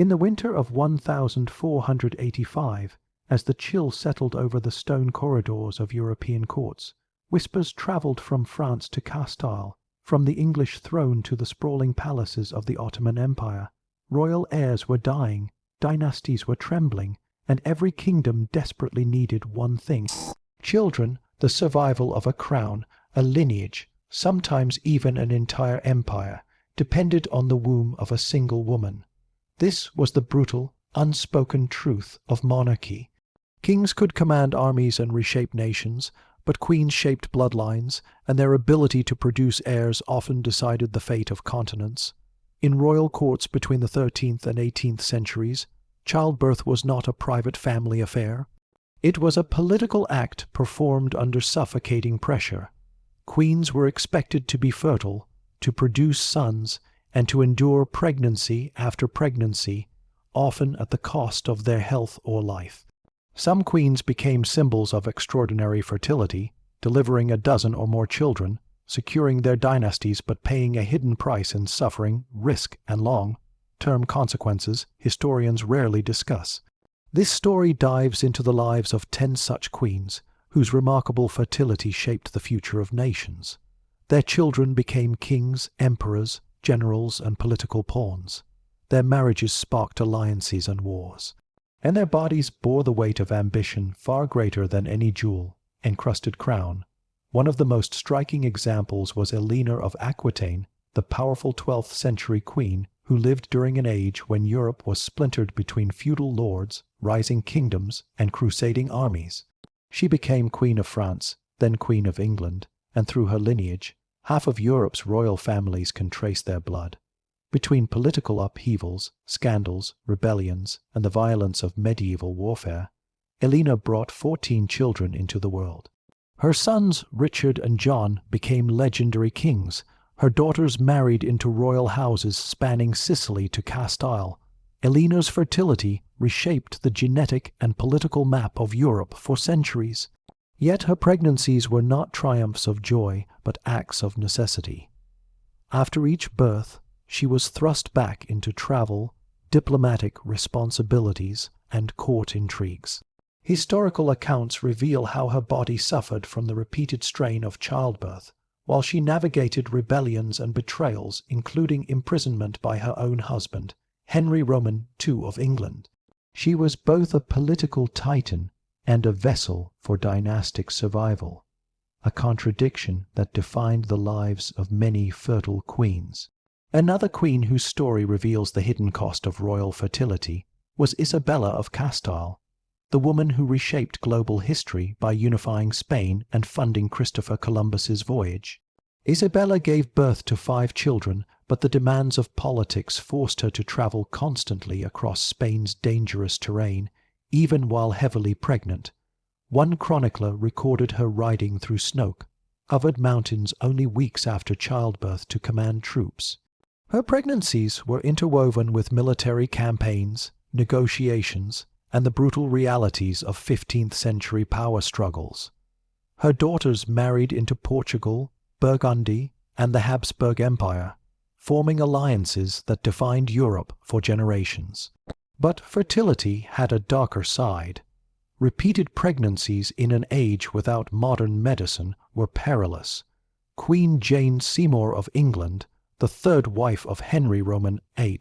In the winter of 1485, as the chill settled over the stone corridors of European courts, whispers travelled from France to Castile, from the English throne to the sprawling palaces of the Ottoman Empire. Royal heirs were dying, dynasties were trembling, and every kingdom desperately needed one thing: children, the survival of a crown, a lineage, sometimes even an entire empire, depended on the womb of a single woman. This was the brutal, unspoken truth of monarchy. Kings could command armies and reshape nations, but queens shaped bloodlines, and their ability to produce heirs often decided the fate of continents. In royal courts between the 13th and 18th centuries, childbirth was not a private family affair. It was a political act performed under suffocating pressure. Queens were expected to be fertile, to produce sons, and to endure pregnancy after pregnancy, often at the cost of their health or life. Some queens became symbols of extraordinary fertility, delivering a dozen or more children, securing their dynasties but paying a hidden price in suffering, risk, and long-term consequences historians rarely discuss. This story dives into the lives of 10 such queens, whose remarkable fertility shaped the future of nations. Their children became kings, emperors, generals, and political pawns. Their marriages sparked alliances and wars, and their bodies bore the weight of ambition far greater than any jewel-encrusted crown. One of the most striking examples was Eleanor of Aquitaine, the powerful 12th century queen who lived during an age when Europe was splintered between feudal lords, rising kingdoms, and crusading armies. She became Queen of France, then Queen of England, and through her lineage, half of Europe's royal families can trace their blood. Between political upheavals, scandals, rebellions, and the violence of medieval warfare, Eleanor brought 14 children into the world. Her sons, Richard and John, became legendary kings. Her daughters married into royal houses spanning Sicily to Castile. Eleanor's fertility reshaped the genetic and political map of Europe for centuries. Yet her pregnancies were not triumphs of joy, but acts of necessity. After each birth, she was thrust back into travel, diplomatic responsibilities, and court intrigues. Historical accounts reveal how her body suffered from the repeated strain of childbirth, while she navigated rebellions and betrayals, including imprisonment by her own husband, Henry Roman II of England. She was both a political titan and a vessel for dynastic survival, a contradiction that defined the lives of many fertile queens. Another queen whose story reveals the hidden cost of royal fertility was Isabella of Castile, the woman who reshaped global history by unifying Spain and funding Christopher Columbus's voyage. Isabella gave birth to 5 children, but the demands of politics forced her to travel constantly across Spain's dangerous terrain, even while heavily pregnant. One chronicler recorded her riding through snow-covered mountains only weeks after childbirth to command troops. Her pregnancies were interwoven with military campaigns, negotiations, and the brutal realities of 15th century power struggles. Her daughters married into Portugal, Burgundy, and the Habsburg Empire, forming alliances that defined Europe for generations. But fertility had a darker side. Repeated pregnancies in an age without modern medicine were perilous. Queen Jane Seymour of England, the third wife of Henry Roman VIII,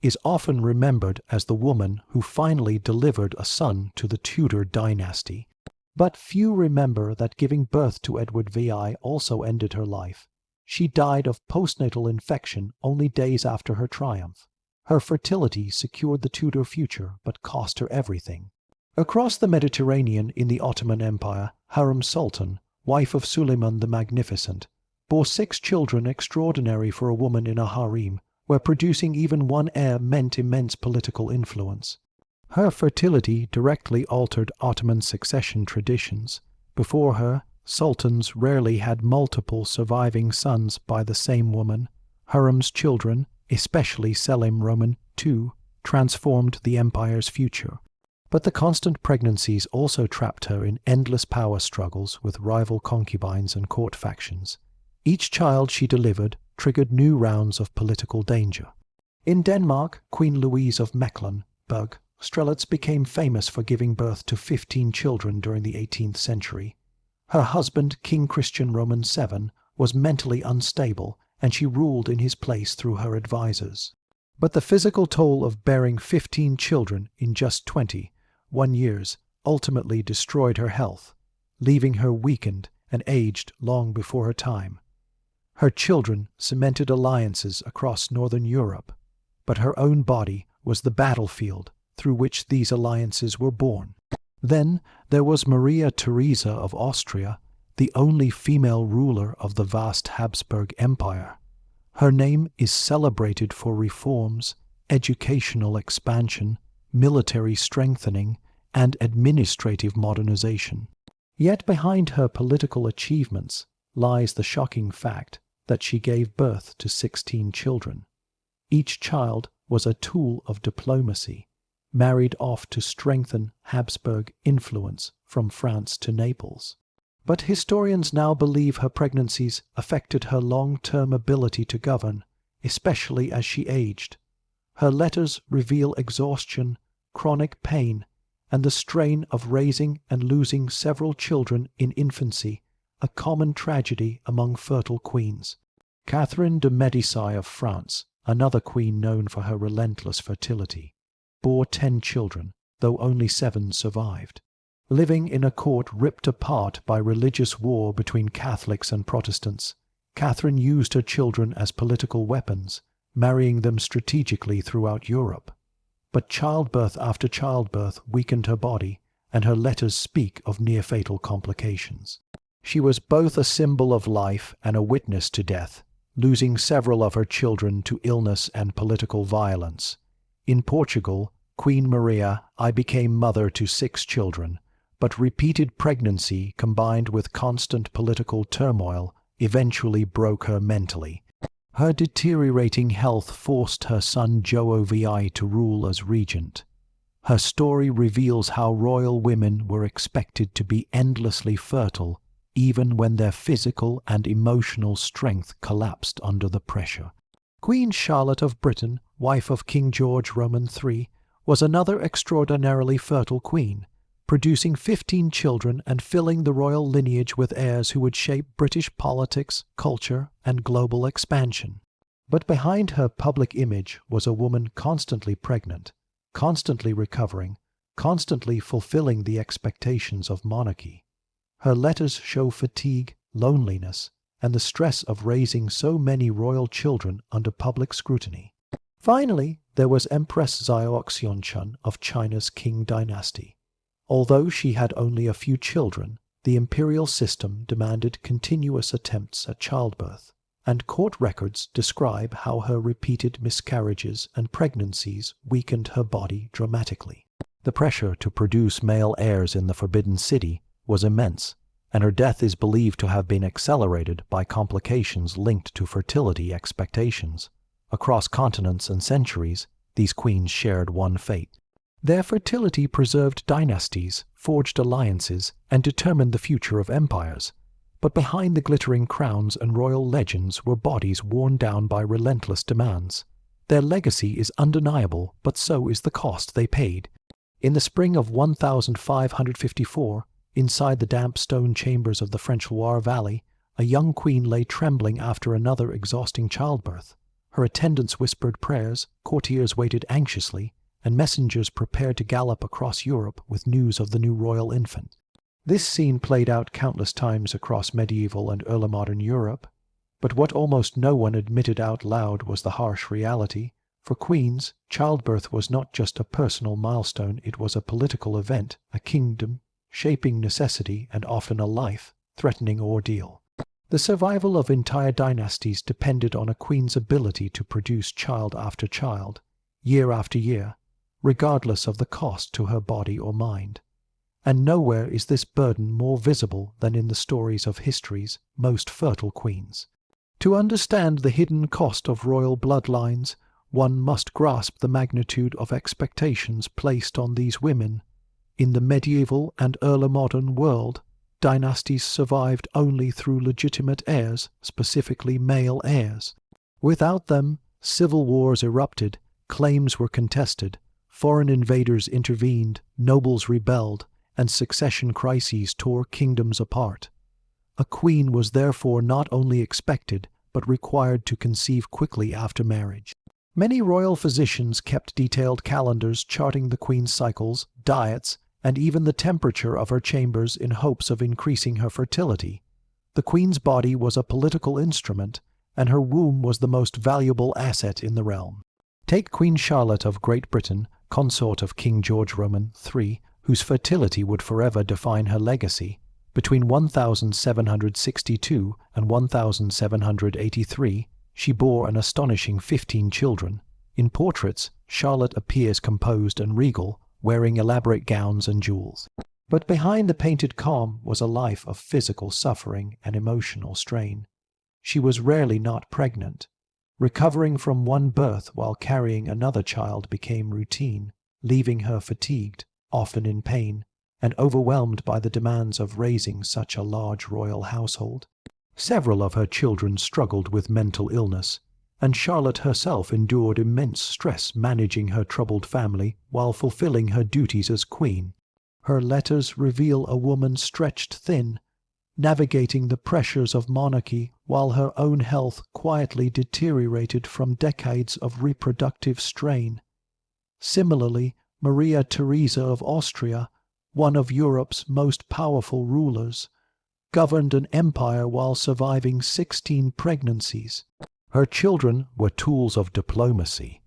is often remembered as the woman who finally delivered a son to the Tudor dynasty. But few remember that giving birth to Edward VI also ended her life. She died of postnatal infection only days after her triumph. Her fertility secured the Tudor future, but cost her everything. Across the Mediterranean in the Ottoman Empire, Hurrem Sultan, wife of Suleiman the Magnificent, bore 6 children extraordinary for a woman in a harem, where producing even one heir meant immense political influence. Her fertility directly altered Ottoman succession traditions. Before her, sultans rarely had multiple surviving sons by the same woman. Hurrem's children, especially Selim Roman II, transformed the empire's future. But the constant pregnancies also trapped her in endless power struggles with rival concubines and court factions. Each child she delivered triggered new rounds of political danger. In Denmark, Queen Louise of Mecklenburg Strelitz became famous for giving birth to 15 children during the 18th century. Her husband, King Christian Roman VII, was mentally unstable, and she ruled in his place through her advisors. But the physical toll of bearing 15 children in just 21 years ultimately destroyed her health, leaving her weakened and aged long before her time. Her children cemented alliances across northern Europe, but her own body was the battlefield through which these alliances were born. Then there was Maria Theresa of Austria, the only female ruler of the vast Habsburg Empire. Her name is celebrated for reforms, educational expansion, military strengthening, and administrative modernization. Yet behind her political achievements lies the shocking fact that she gave birth to 16 children. Each child was a tool of diplomacy, married off to strengthen Habsburg influence from France to Naples. But historians now believe her pregnancies affected her long-term ability to govern, especially as she aged. Her letters reveal exhaustion, chronic pain, and the strain of raising and losing several children in infancy, a common tragedy among fertile queens. Catherine de' Medici of France, another queen known for her relentless fertility, bore 10 children, though only 7 survived. Living in a court ripped apart by religious war between Catholics and Protestants, Catherine used her children as political weapons, marrying them strategically throughout Europe. But childbirth after childbirth weakened her body, and her letters speak of near-fatal complications. She was both a symbol of life and a witness to death, losing several of her children to illness and political violence. In Portugal, Queen Maria I became mother to 6 children, but repeated pregnancy combined with constant political turmoil eventually broke her mentally. Her deteriorating health forced her son João VI to rule as regent. Her story reveals how royal women were expected to be endlessly fertile even when their physical and emotional strength collapsed under the pressure. Queen Charlotte of Britain, wife of King George Roman III, was another extraordinarily fertile queen, producing 15 children and filling the royal lineage with heirs who would shape British politics, culture, and global expansion. But behind her public image was a woman constantly pregnant, constantly recovering, constantly fulfilling the expectations of monarchy. Her letters show fatigue, loneliness, and the stress of raising so many royal children under public scrutiny. Finally, there was Empress Xiaoxianchun of China's Qing dynasty. Although she had only a few children, the imperial system demanded continuous attempts at childbirth, and court records describe how her repeated miscarriages and pregnancies weakened her body dramatically. The pressure to produce male heirs in the Forbidden City was immense, and her death is believed to have been accelerated by complications linked to fertility expectations. Across continents and centuries, these queens shared one fate. Their fertility preserved dynasties, forged alliances, and determined the future of empires. But behind the glittering crowns and royal legends were bodies worn down by relentless demands. Their legacy is undeniable, but so is the cost they paid. In the spring of 1554, inside the damp stone chambers of the French Loire Valley, a young queen lay trembling after another exhausting childbirth. Her attendants whispered prayers, courtiers waited anxiously, and messengers prepared to gallop across Europe with news of the new royal infant. This scene played out countless times across medieval and early modern Europe, but what almost no one admitted out loud was the harsh reality. For queens, childbirth was not just a personal milestone, it was a political event, a kingdom-shaping necessity, and often a life-threatening ordeal. The survival of entire dynasties depended on a queen's ability to produce child after child, year after year, regardless of the cost to her body or mind. And nowhere is this burden more visible than in the stories of history's most fertile queens. To understand the hidden cost of royal bloodlines, one must grasp the magnitude of expectations placed on these women. In the medieval and early modern world, dynasties survived only through legitimate heirs, specifically male heirs. Without them, civil wars erupted, Claims were contested, foreign invaders intervened, nobles rebelled, and succession crises tore kingdoms apart. A queen was therefore not only expected, but required to conceive quickly after marriage. Many royal physicians kept detailed calendars charting the queen's cycles, diets, and even the temperature of her chambers in hopes of increasing her fertility. The queen's body was a political instrument, and her womb was the most valuable asset in the realm. Take Queen Charlotte of Great Britain, consort of King George Roman III, whose fertility would forever define her legacy. Between 1762 and 1783, she bore an astonishing 15 children. In portraits, Charlotte appears composed and regal, wearing elaborate gowns and jewels. But behind the painted calm was a life of physical suffering and emotional strain. She was rarely not pregnant. Recovering from one birth while carrying another child became routine, leaving her fatigued, often in pain, and overwhelmed by the demands of raising such a large royal household. Several of her children struggled with mental illness, and Charlotte herself endured immense stress managing her troubled family while fulfilling her duties as queen. Her letters reveal a woman stretched thin, navigating the pressures of monarchy while her own health quietly deteriorated from decades of reproductive strain. Similarly, Maria Theresa of Austria, one of Europe's most powerful rulers, governed an empire while surviving 16 pregnancies. Her children were tools of diplomacy,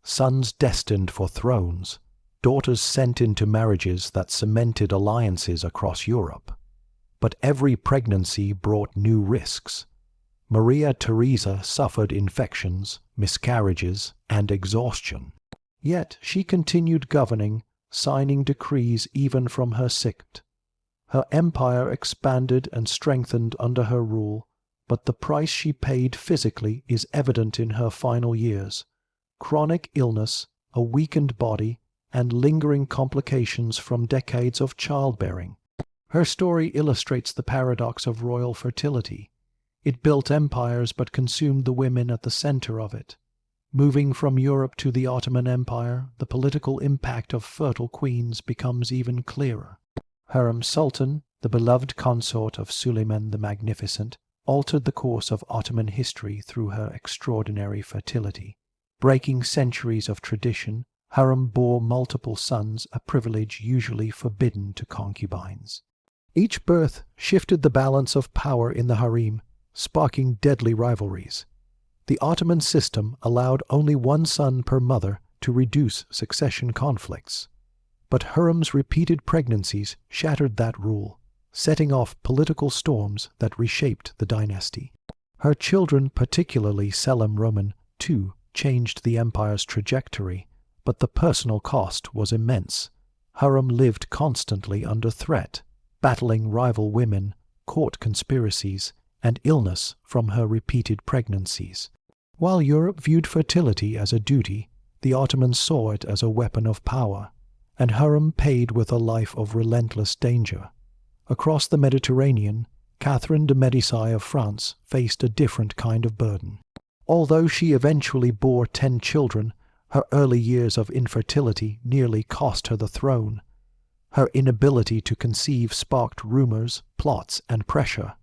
sons destined for thrones, daughters sent into marriages that cemented alliances across Europe. But every pregnancy brought new risks. Maria Theresa suffered infections, miscarriages, and exhaustion. Yet she continued governing, signing decrees even from her sick. Her empire expanded and strengthened under her rule, but the price she paid physically is evident in her final years. Chronic illness, a weakened body, and lingering complications from decades of childbearing. Her story illustrates the paradox of royal fertility. It built empires but consumed the women at the center of it. Moving from Europe to the Ottoman Empire, the political impact of fertile queens becomes even clearer. Hurrem Sultan, the beloved consort of Suleiman the Magnificent, altered the course of Ottoman history through her extraordinary fertility. Breaking centuries of tradition, Hurrem bore multiple sons, a privilege usually forbidden to concubines. Each birth shifted the balance of power in the harem, sparking deadly rivalries. The Ottoman system allowed only one son per mother to reduce succession conflicts. But Hurrem's repeated pregnancies shattered that rule, setting off political storms that reshaped the dynasty. Her children, particularly Selim Roman, too, changed the empire's trajectory, but the personal cost was immense. Hurrem lived constantly under threat, battling rival women, court conspiracies, and illness from her repeated pregnancies. While Europe viewed fertility as a duty, the Ottomans saw it as a weapon of power, and Hurrem paid with a life of relentless danger. Across the Mediterranean, Catherine de' Medici of France faced a different kind of burden. Although she eventually bore 10 children, her early years of infertility nearly cost her the throne. Her inability to conceive sparked rumors, plots, and pressure.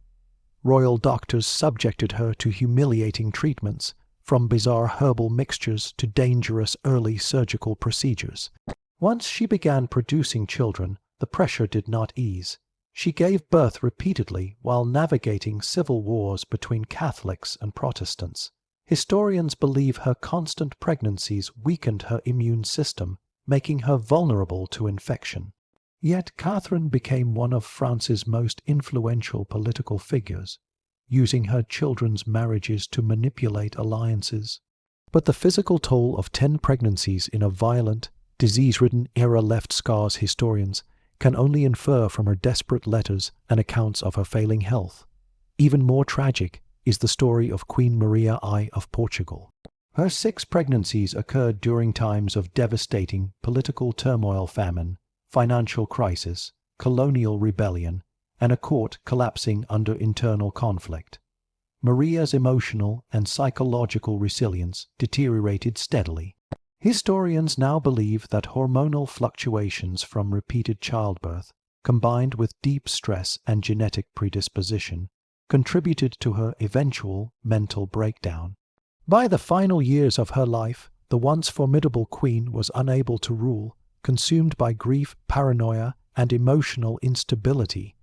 Royal doctors subjected her to humiliating treatments, from bizarre herbal mixtures to dangerous early surgical procedures. Once she began producing children, the pressure did not ease. She gave birth repeatedly while navigating civil wars between Catholics and Protestants. Historians believe her constant pregnancies weakened her immune system, making her vulnerable to infection. Yet Catherine became one of France's most influential political figures, using her children's marriages to manipulate alliances. But the physical toll of 10 pregnancies in a violent, disease-ridden era left scars historians can only infer from her desperate letters and accounts of her failing health. Even more tragic is the story of Queen Maria I of Portugal. Her 6 pregnancies occurred during times of devastating political turmoil, famine, financial crisis, colonial rebellion, and a court collapsing under internal conflict. Maria's emotional and psychological resilience deteriorated steadily. Historians now believe that hormonal fluctuations from repeated childbirth, combined with deep stress and genetic predisposition, contributed to her eventual mental breakdown. By the final years of her life, the once formidable queen was unable to rule, consumed by grief, paranoia, and emotional instability.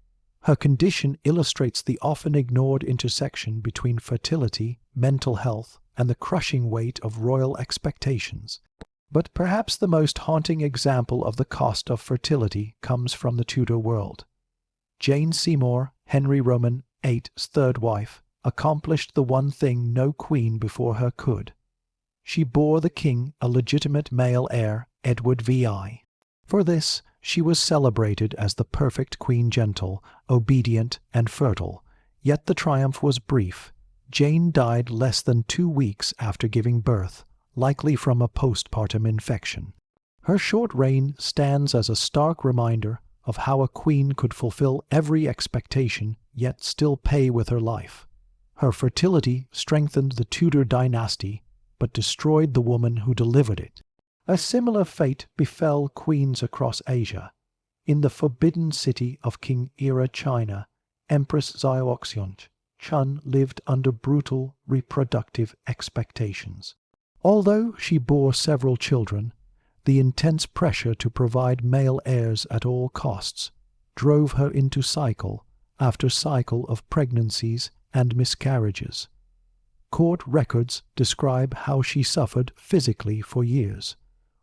Her condition illustrates the often ignored intersection between fertility, mental health, and the crushing weight of royal expectations. But perhaps the most haunting example of the cost of fertility comes from the Tudor world. Jane Seymour, Henry Roman VIII's third wife, accomplished the one thing no queen before her could. She bore the king a legitimate male heir, Edward VI. For this, she was celebrated as the perfect queen, gentle, obedient, and fertile. Yet the triumph was brief. Jane died less than 2 weeks after giving birth, likely from a postpartum infection. Her short reign stands as a stark reminder of how a queen could fulfill every expectation yet still pay with her life. Her fertility strengthened the Tudor dynasty, but destroyed the woman who delivered it. A similar fate befell queens across Asia. In the forbidden city of King Era China, Empress Xiaoxiong Chun lived under brutal reproductive expectations. Although she bore several children, the intense pressure to provide male heirs at all costs drove her into cycle after cycle of pregnancies and miscarriages. Court records describe how she suffered physically for years,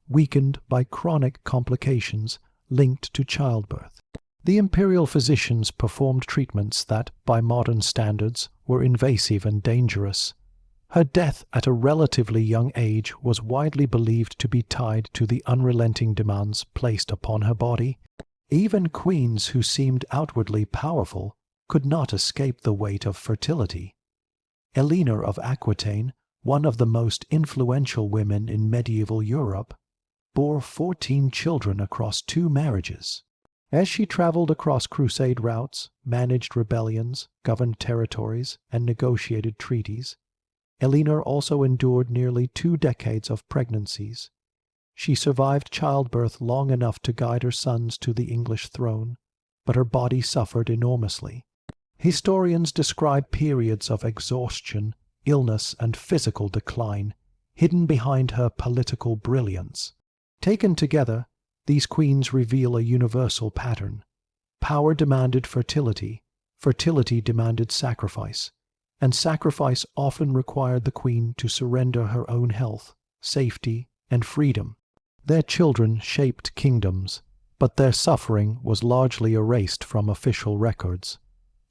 weakened by chronic complications linked to childbirth. The imperial physicians performed treatments that, by modern standards, were invasive and dangerous. Her death at a relatively young age was widely believed to be tied to the unrelenting demands placed upon her body. Even queens who seemed outwardly powerful could not escape the weight of fertility. Eleanor of Aquitaine, one of the most influential women in medieval Europe, bore 14 children across 2 marriages. As she traveled across crusade routes, managed rebellions, governed territories, and negotiated treaties, Eleanor also endured nearly 2 decades of pregnancies. She survived childbirth long enough to guide her sons to the English throne, but her body suffered enormously. Historians describe periods of exhaustion, illness, and physical decline, hidden behind her political brilliance. Taken together, these queens reveal a universal pattern. Power demanded fertility, fertility demanded sacrifice, and sacrifice often required the queen to surrender her own health, safety, and freedom. Their children shaped kingdoms, but their suffering was largely erased from official records,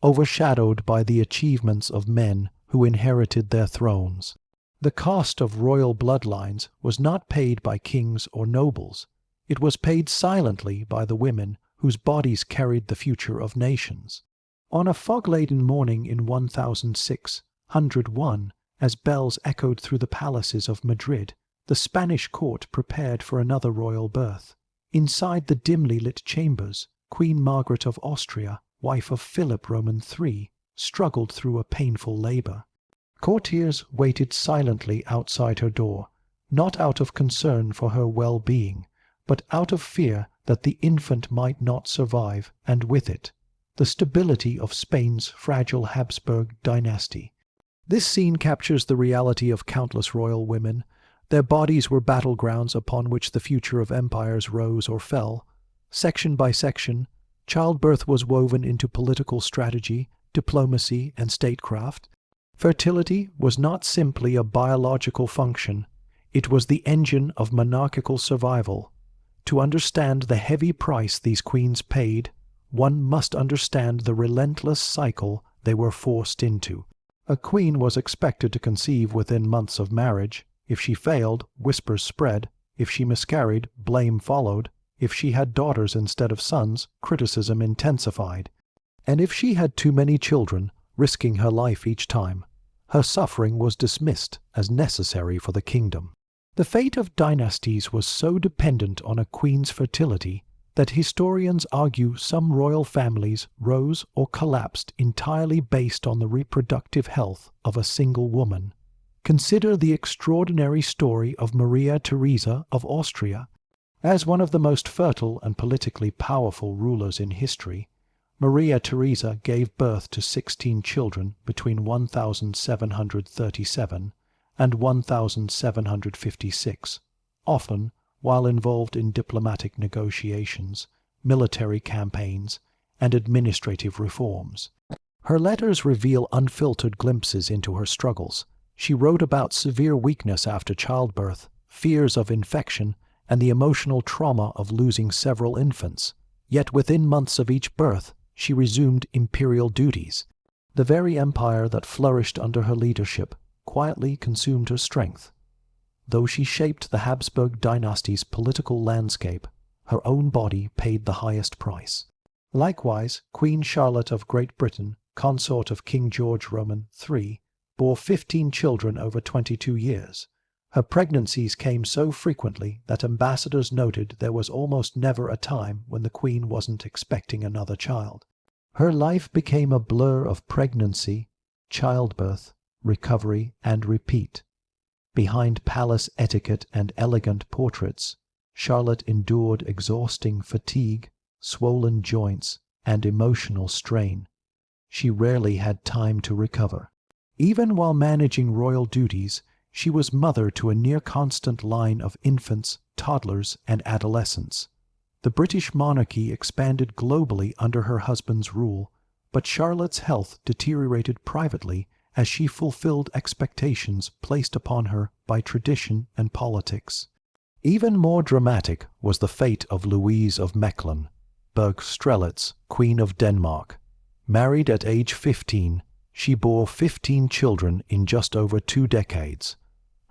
overshadowed by the achievements of men who inherited their thrones. The cost of royal bloodlines was not paid by kings or nobles. It was paid silently by the women whose bodies carried the future of nations. On a fog-laden morning in 1601, as bells echoed through the palaces of Madrid, the Spanish court prepared for another royal birth. Inside the dimly lit chambers, Queen Margaret of Austria, wife of Philip Roman III, struggled through a painful labor. Courtiers waited silently outside her door, not out of concern for her well-being, but out of fear that the infant might not survive, and with it, the stability of Spain's fragile Habsburg dynasty. This scene captures the reality of countless royal women. Their bodies were battlegrounds upon which the future of empires rose or fell. Section by section, childbirth was woven into political strategy, diplomacy, and statecraft. Fertility was not simply a biological function, it was the engine of monarchical survival. To understand the heavy price these queens paid, one must understand the relentless cycle they were forced into. A queen was expected to conceive within months of marriage. If she failed, whispers spread. If she miscarried, blame followed. If she had daughters instead of sons, criticism intensified. And if she had too many children, risking her life each time, her suffering was dismissed as necessary for the kingdom. The fate of dynasties was so dependent on a queen's fertility that historians argue some royal families rose or collapsed entirely based on the reproductive health of a single woman. Consider the extraordinary story of Maria Theresa of Austria. As one of the most fertile and politically powerful rulers in history, Maria Theresa gave birth to 16 children between 1737 and 1756, often while involved in diplomatic negotiations, military campaigns, and administrative reforms. Her letters reveal unfiltered glimpses into her struggles. She wrote about severe weakness after childbirth, fears of infection, and the emotional trauma of losing several infants. Yet within months of each birth, she resumed imperial duties. The very empire that flourished under her leadership quietly consumed her strength. Though she shaped the Habsburg dynasty's political landscape, her own body paid the highest price. Likewise, Queen Charlotte of Great Britain, consort of King George Roman III, bore 15 children over 22 years. Her pregnancies came so frequently that ambassadors noted there was almost never a time when the Queen wasn't expecting another child. Her life became a blur of pregnancy, childbirth, recovery, and repeat. Behind palace etiquette and elegant portraits, Charlotte endured exhausting fatigue, swollen joints, and emotional strain. She rarely had time to recover. Even while managing royal duties, she was mother to a near-constant line of infants, toddlers, and adolescents. The British monarchy expanded globally under her husband's rule, but Charlotte's health deteriorated privately as she fulfilled expectations placed upon her by tradition and politics. Even more dramatic was the fate of Louise of Mechlin, Berg-Strelitz, Queen of Denmark. Married at age 15, she bore 15 children in just over 2 decades.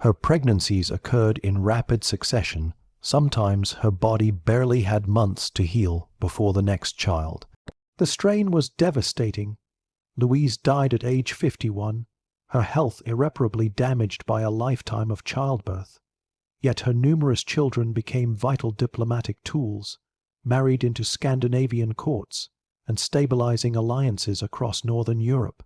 Her pregnancies occurred in rapid succession. Sometimes her body barely had months to heal before the next child. The strain was devastating. Louise died at age 51, her health irreparably damaged by a lifetime of childbirth. Yet her numerous children became vital diplomatic tools, married into Scandinavian courts, and stabilizing alliances across Northern Europe.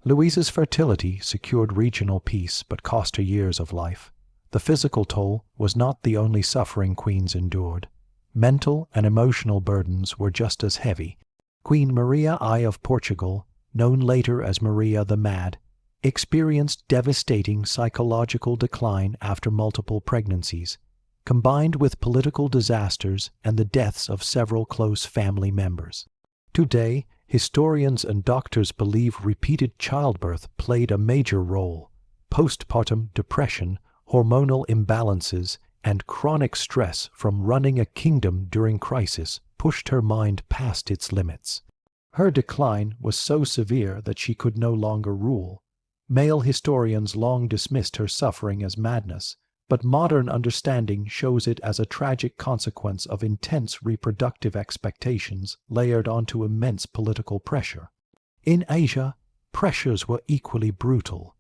Louise's fertility secured regional peace but cost her years of life. The physical toll was not the only suffering queens endured. Mental and emotional burdens were just as heavy. Queen Maria I of Portugal, known later as Maria the Mad, experienced devastating psychological decline after multiple pregnancies, combined with political disasters and the deaths of several close family members. Today, historians and doctors believe repeated childbirth played a major role. Postpartum depression, hormonal imbalances, and chronic stress from running a kingdom during crisis pushed her mind past its limits. Her decline was so severe that she could no longer rule. Male historians long dismissed her suffering as madness, but modern understanding shows it as a tragic consequence of intense reproductive expectations layered onto immense political pressure. In Asia, pressures were equally brutal.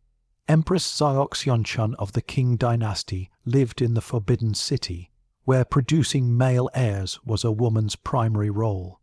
Empress Xiaoxianchun of the Qing dynasty lived in the Forbidden City, where producing male heirs was a woman's primary role.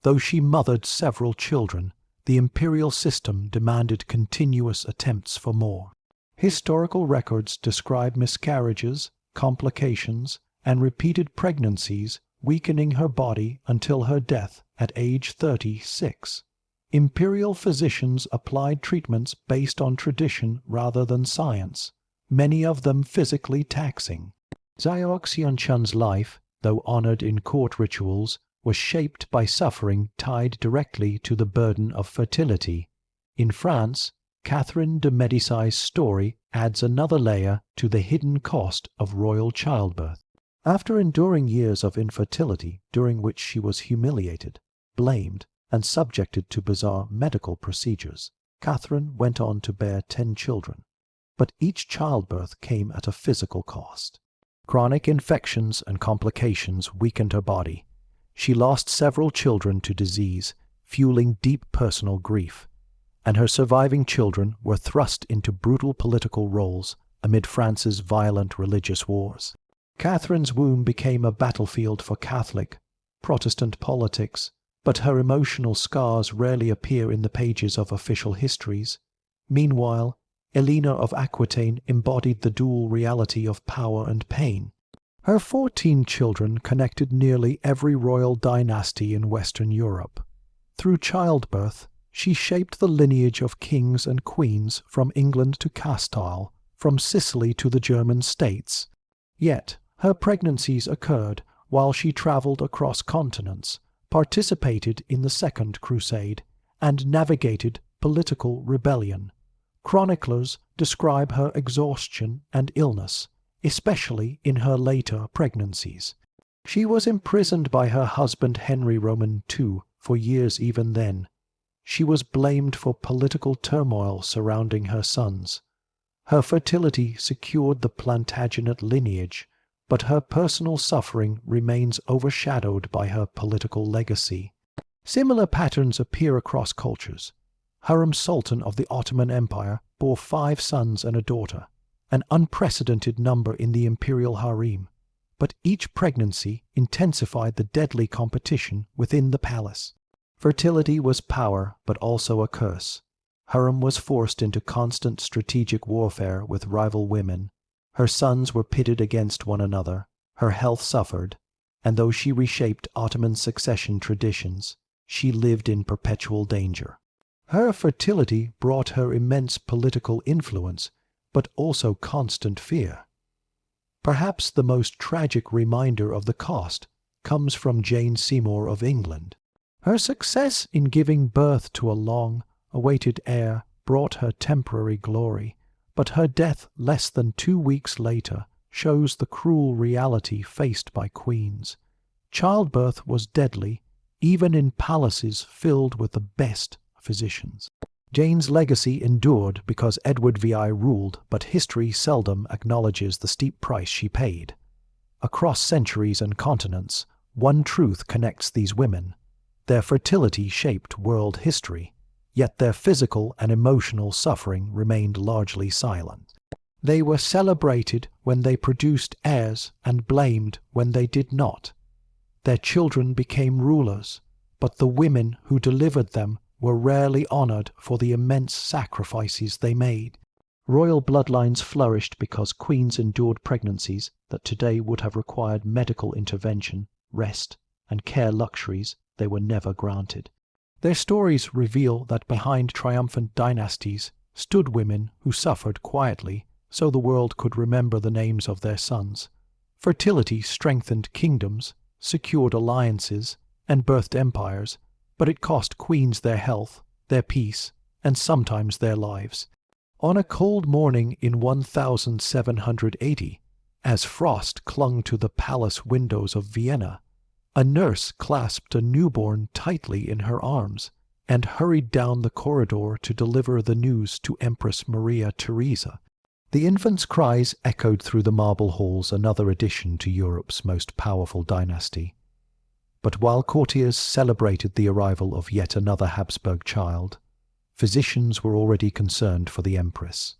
Though she mothered several children, the imperial system demanded continuous attempts for more. Historical records describe miscarriages, complications, and repeated pregnancies, weakening her body until her death at age 36. Imperial physicians applied treatments based on tradition rather than science, many of them physically taxing. Xiaoxianchun's life, though honored in court rituals, was shaped by suffering tied directly to the burden of fertility. In France, Catherine de Médicie's story adds another layer to the hidden cost of royal childbirth. After enduring years of infertility during which she was humiliated, blamed, and subjected to bizarre medical procedures, Catherine went on to bear 10 children. But each childbirth came at a physical cost. Chronic infections and complications weakened her body. She lost several children to disease, fueling deep personal grief, and her surviving children were thrust into brutal political roles amid France's violent religious wars. Catherine's womb became a battlefield for Catholic, Protestant politics, but her emotional scars rarely appear in the pages of official histories. Meanwhile, Eleanor of Aquitaine embodied the dual reality of power and pain. Her 14 children connected nearly every royal dynasty in Western Europe. Through childbirth, she shaped the lineage of kings and queens from England to Castile, from Sicily to the German states. Yet, her pregnancies occurred while she travelled across continents, participated in the Second Crusade, and navigated political rebellion. Chroniclers describe her exhaustion and illness, especially in her later pregnancies. She was imprisoned by her husband Henry Roman II for years even then. She was blamed for political turmoil surrounding her sons. Her fertility secured the Plantagenet lineage, but her personal suffering remains overshadowed by her political legacy. Similar patterns appear across cultures. Hurrem Sultan of the Ottoman Empire bore 5 sons and a daughter, an unprecedented number in the imperial harem, but each pregnancy intensified the deadly competition within the palace. Fertility was power, but also a curse. Hurrem was forced into constant strategic warfare with rival women. Her sons were pitted against one another, her health suffered, and though she reshaped Ottoman succession traditions, she lived in perpetual danger. Her fertility brought her immense political influence, but also constant fear. Perhaps the most tragic reminder of the cost comes from Jane Seymour of England. Her success in giving birth to a long-awaited heir brought her temporary glory, but her death less than 2 weeks later shows the cruel reality faced by queens. Childbirth was deadly, even in palaces filled with the best physicians. Jane's legacy endured because Edward VI ruled, but history seldom acknowledges the steep price she paid. Across centuries and continents, one truth connects these women. Their fertility shaped world history, yet their physical and emotional suffering remained largely silent. They were celebrated when they produced heirs and blamed when they did not. Their children became rulers, but the women who delivered them were rarely honored for the immense sacrifices they made. Royal bloodlines flourished because queens endured pregnancies that today would have required medical intervention, rest, and care luxuries they were never granted. Their stories reveal that behind triumphant dynasties stood women who suffered quietly so the world could remember the names of their sons. Fertility strengthened kingdoms, secured alliances, and birthed empires, but it cost queens their health, their peace, and sometimes their lives. On a cold morning in 1780, as frost clung to the palace windows of Vienna, a nurse clasped a newborn tightly in her arms and hurried down the corridor to deliver the news to Empress Maria Theresa. The infant's cries echoed through the marble halls, another addition to Europe's most powerful dynasty. But while courtiers celebrated the arrival of yet another Habsburg child, physicians were already concerned for the empress.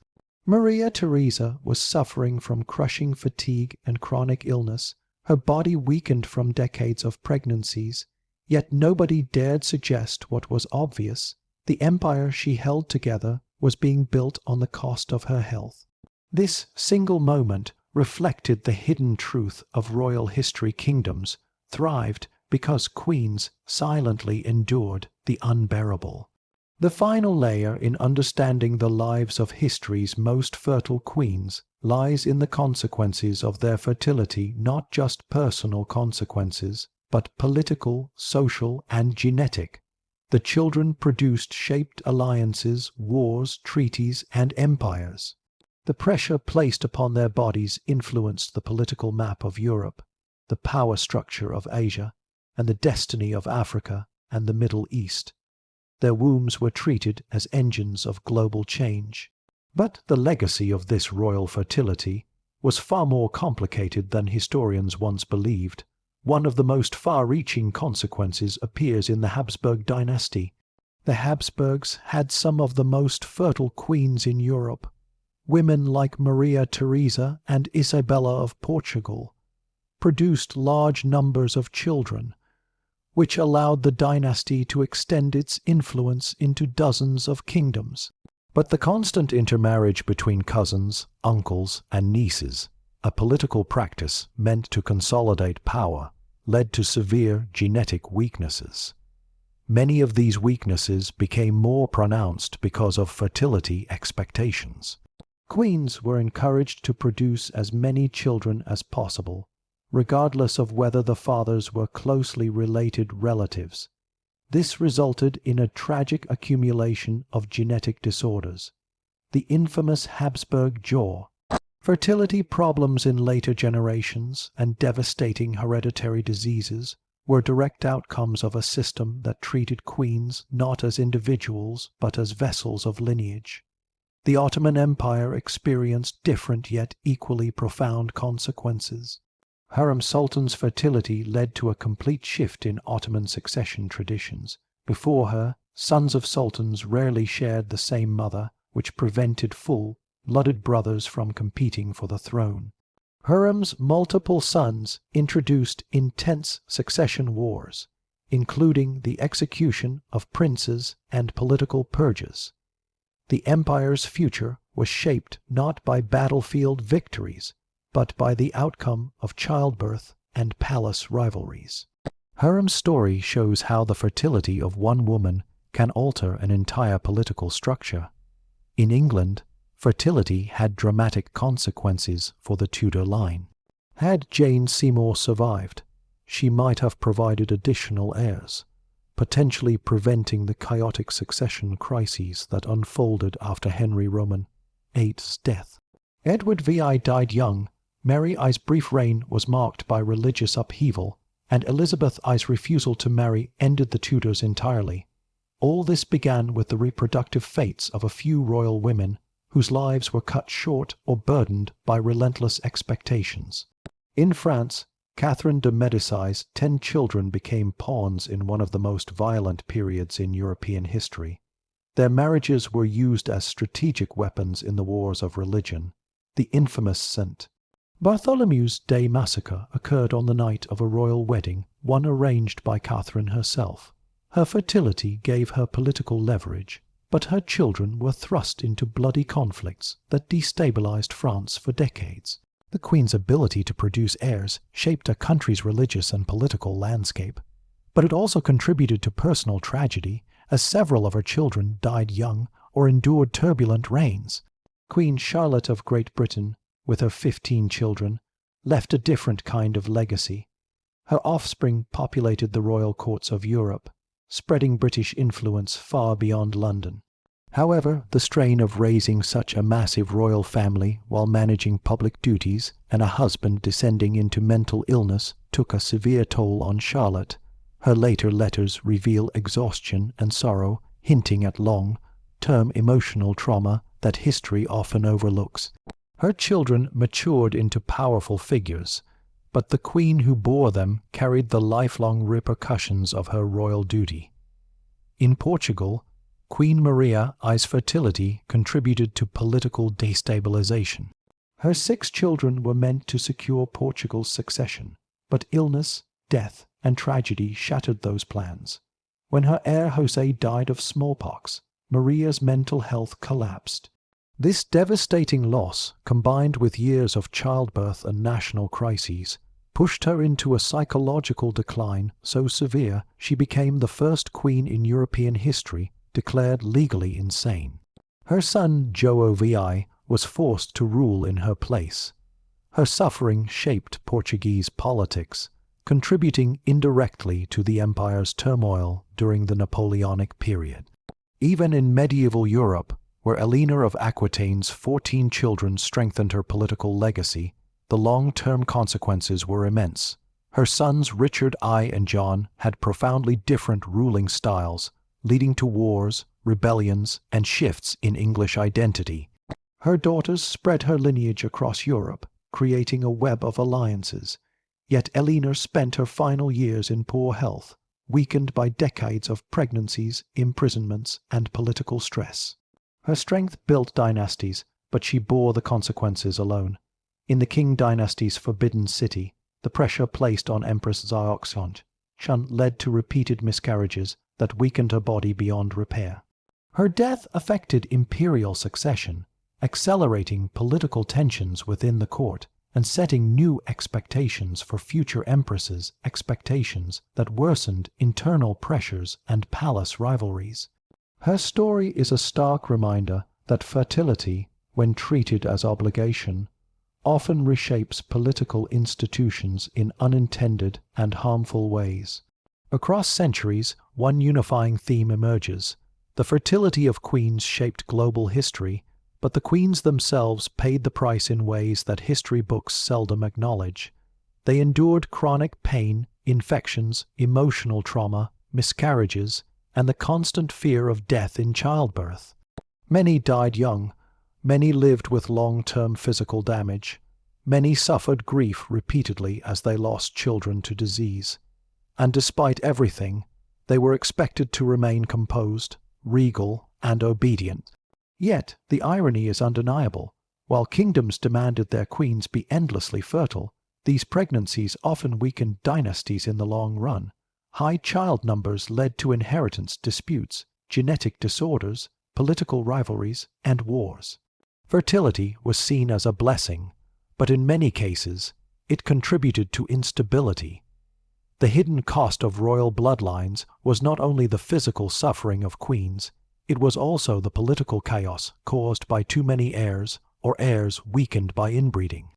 Maria Theresa was suffering from crushing fatigue and chronic illness. Her body weakened from decades of pregnancies, yet nobody dared suggest what was obvious. The empire she held together was being built on the cost of her health. This single moment reflected the hidden truth of royal history. Kingdoms thrived because queens silently endured the unbearable. The final layer in understanding the lives of history's most fertile queens lies in the consequences of their fertility, not just personal consequences, but political, social, and genetic. The children produced shaped alliances, wars, treaties, and empires. The pressure placed upon their bodies influenced the political map of Europe, the power structure of Asia, and the destiny of Africa and the Middle East. Their wombs were treated as engines of global change. But the legacy of this royal fertility was far more complicated than historians once believed. One of the most far-reaching consequences appears in the Habsburg dynasty. The Habsburgs had some of the most fertile queens in Europe. Women like Maria Theresa and Isabella of Portugal produced large numbers of children, which allowed the dynasty to extend its influence into dozens of kingdoms. But the constant intermarriage between cousins, uncles, and nieces, a political practice meant to consolidate power, led to severe genetic weaknesses. Many of these weaknesses became more pronounced because of fertility expectations. Queens were encouraged to produce as many children as possible, regardless of whether the fathers were closely related relatives. This resulted in a tragic accumulation of genetic disorders, the infamous Habsburg jaw. Fertility problems in later generations and devastating hereditary diseases were direct outcomes of a system that treated queens not as individuals but as vessels of lineage. The Ottoman Empire experienced different yet equally profound consequences. Hurrem Sultan's fertility led to a complete shift in Ottoman succession traditions. Before her, sons of sultans rarely shared the same mother, which prevented full-blooded brothers from competing for the throne. Hurrem's multiple sons introduced intense succession wars, including the execution of princes and political purges. The empire's future was shaped not by battlefield victories, but by the outcome of childbirth and palace rivalries. Hurrem's story shows how the fertility of one woman can alter an entire political structure. In England, fertility had dramatic consequences for the Tudor line. Had Jane Seymour survived, she might have provided additional heirs, potentially preventing the chaotic succession crises that unfolded after Henry Roman VIII's death. Edward VI died young. Mary I's brief reign was marked by religious upheaval, and Elizabeth I's refusal to marry ended the Tudors entirely. All this began with the reproductive fates of a few royal women whose lives were cut short or burdened by relentless expectations. In France, Catherine de' Medici's 10 children became pawns in one of the most violent periods in European history. Their marriages were used as strategic weapons in the wars of religion. The infamous St. Bartholomew's Day massacre occurred on the night of a royal wedding, one arranged by Catherine herself. Her fertility gave her political leverage, but her children were thrust into bloody conflicts that destabilized France for decades. The Queen's ability to produce heirs shaped a country's religious and political landscape, but it also contributed to personal tragedy, as several of her children died young or endured turbulent reigns. Queen Charlotte of Great Britain, with her 15 children, left a different kind of legacy. Her offspring populated the royal courts of Europe, spreading British influence far beyond London. However, the strain of raising such a massive royal family while managing public duties and a husband descending into mental illness took a severe toll on Charlotte. Her later letters reveal exhaustion and sorrow, hinting at long-term emotional trauma that history often overlooks. Her children matured into powerful figures, but the queen who bore them carried the lifelong repercussions of her royal duty. In Portugal, Queen Maria I's fertility contributed to political destabilization. Her 6 children were meant to secure Portugal's succession, but illness, death, and tragedy shattered those plans. When her heir José died of smallpox, Maria's mental health collapsed. This devastating loss, combined with years of childbirth and national crises, pushed her into a psychological decline so severe she became the first queen in European history declared legally insane. Her son João VI was forced to rule in her place. Her suffering shaped Portuguese politics, contributing indirectly to the empire's turmoil during the Napoleonic period. Even in medieval Europe, where Eleanor of Aquitaine's 14 children strengthened her political legacy, the long-term consequences were immense. Her sons Richard I and John had profoundly different ruling styles, leading to wars, rebellions, and shifts in English identity. Her daughters spread her lineage across Europe, creating a web of alliances. Yet Eleanor spent her final years in poor health, weakened by decades of pregnancies, imprisonments, and political stress. Her strength built dynasties, but she bore the consequences alone. In the Qing dynasty's Forbidden City, the pressure placed on Empress Xiaoxuan led to repeated miscarriages that weakened her body beyond repair. Her death affected imperial succession, accelerating political tensions within the court and setting new expectations for future empresses, expectations that worsened internal pressures and palace rivalries. Her story is a stark reminder that fertility, when treated as obligation, often reshapes political institutions in unintended and harmful ways. Across centuries, one unifying theme emerges. The fertility of queens shaped global history, but the queens themselves paid the price in ways that history books seldom acknowledge. They endured chronic pain, infections, emotional trauma, miscarriages, and the constant fear of death in childbirth. Many died young, many lived with long-term physical damage, many suffered grief repeatedly as they lost children to disease. And despite everything, they were expected to remain composed, regal, and obedient. Yet the irony is undeniable. While kingdoms demanded their queens be endlessly fertile, these pregnancies often weakened dynasties in the long run. High child numbers led to inheritance disputes, genetic disorders, political rivalries, and wars. Fertility was seen as a blessing, but in many cases, it contributed to instability. The hidden cost of royal bloodlines was not only the physical suffering of queens, it was also the political chaos caused by too many heirs or heirs weakened by inbreeding.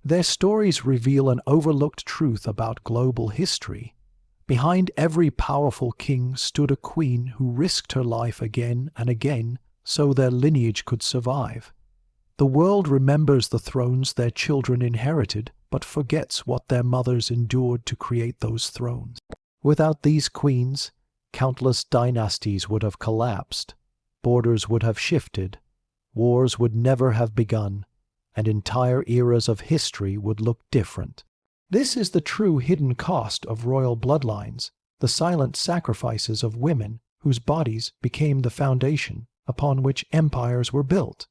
Their stories reveal an overlooked truth about global history. Behind every powerful king stood a queen who risked her life again and again so their lineage could survive. The world remembers the thrones their children inherited, but forgets what their mothers endured to create those thrones. Without these queens, countless dynasties would have collapsed, borders would have shifted, wars would never have begun, and entire eras of history would look different. This is the true hidden cost of royal bloodlines, the silent sacrifices of women whose bodies became the foundation upon which empires were built.